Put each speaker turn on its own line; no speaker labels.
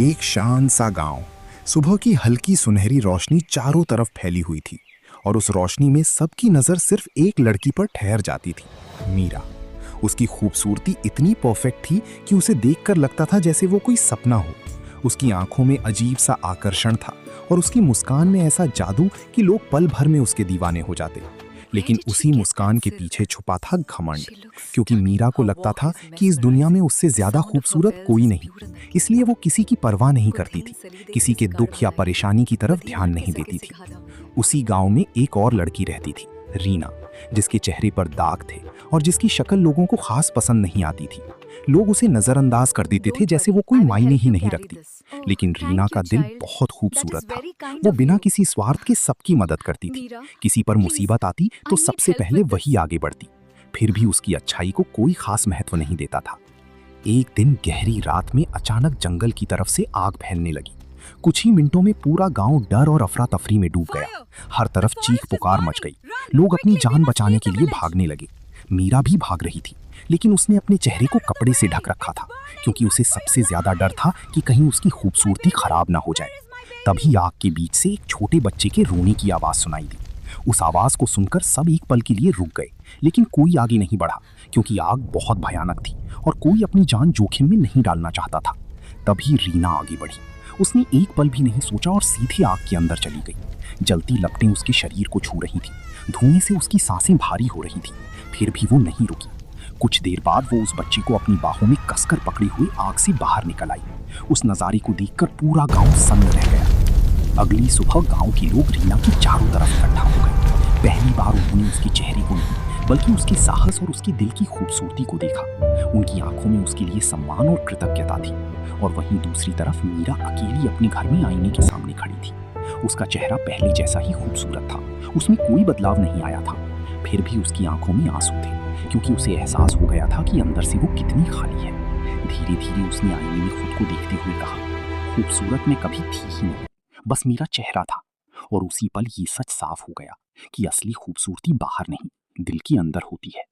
एक शांत सा गांव। सुबह की हल्की सुनहरी रोशनी चारों तरफ फैली हुई थी और उस रोशनी में सबकी नजर सिर्फ एक लड़की पर ठहर जाती थी, मीरा। उसकी खूबसूरती इतनी परफेक्ट थी कि उसे देखकर लगता था जैसे वो कोई सपना हो। उसकी आंखों में अजीब सा आकर्षण था और उसकी मुस्कान में ऐसा जादू कि लोग पल भर में उसके दीवाने हो जाते। लेकिन उसी मुस्कान के पीछे छुपा था घमंड, क्योंकि मीरा को लगता था कि इस दुनिया में उससे ज्यादा खूबसूरत कोई नहीं। इसलिए वो किसी की परवाह नहीं करती थी, किसी के दुख या परेशानी की तरफ ध्यान नहीं देती थी। उसी गांव में एक और लड़की रहती थी, रीना, जिसके चेहरे पर दाग थे और जिसकी शक्ल लोगों को खास पसंद नहीं आती थी। लोग उसे नजरअंदाज कर देते थे जैसे वो कोई मायने ही नहीं रखती। लेकिन रीना का दिल बहुत खूबसूरत था। वो बिना किसी स्वार्थ के सबकी मदद करती थी। किसी पर मुसीबत आती तो सबसे पहले वही आगे बढ़ती। फिर भी उसकी अच्छाई को कोई खास महत्व नहीं देता था। एक दिन गहरी रात में अचानक जंगल की तरफ से आग फैलने लगी। कुछ ही मिनटों में पूरा गांव डर और अफरा तफरी में डूब गया। हर तरफ चीख पुकार मच गई। लोग अपनी जान बचाने के लिए भागने लगे। मीरा भी भाग रही थी, लेकिन उसने अपने चेहरे को कपड़े से ढक रखा था, क्योंकि उसे सबसे ज्यादा डर था कि कहीं उसकी खूबसूरती खराब ना हो जाए। तभी आग के बीच से एक छोटे बच्चे के रोने की आवाज सुनाई दी। उस आवाज को सुनकर सब एक पल के लिए रुक गए, लेकिन कोई आगे नहीं बढ़ा, क्योंकि आग बहुत भयानक थी और कोई अपनी जान जोखिम में नहीं डालना चाहता था। तभी रीना आगे बढ़ी। उसने एक पल भी नहीं सोचा और सीधे आग के अंदर चली गई। जलती लपटें उसके शरीर को छू रही थी। धुएं से उसकी सांसें भारी हो रही थी। फिर भी वो नहीं रुकी। कुछ देर बाद वो उस बच्चे को अपनी बाहों में कसकर पकड़े हुए आग से बाहर निकल आई। उस नज़ारे को देखकर पूरा गांव सन्न रह गया। अगली सुबह गांव के लोग रीना की चारों तरफ इकट्ठा हो गए। पहली बार उन्होंने उसके चेहरे को नहीं, बल्कि उसके साहस और उसकी दिल की खूबसूरती को देखा। उनकी आंखों में उसके लिए सम्मान और कृतज्ञता थी। और वहीं दूसरी तरफ मीरा अकेली अपने घर में आईने के सामने खड़ी थी। उसका चेहरा पहले जैसा ही खूबसूरत था, उसमें कोई बदलाव नहीं आया था। फिर भी उसकी आंखों में आंसू थे, क्योंकि उसे एहसास हो गया था कि अंदर से वो कितनी खाली है। धीरे धीरे उसने आईने में खुद को देखते हुए कहा, खूबसूरत मैं कभी थी ही नहीं, बस मेरा चेहरा था। और उसी पल ये सच साफ हो गया कि असली खूबसूरती बाहर नहीं, दिल के अंदर होती है।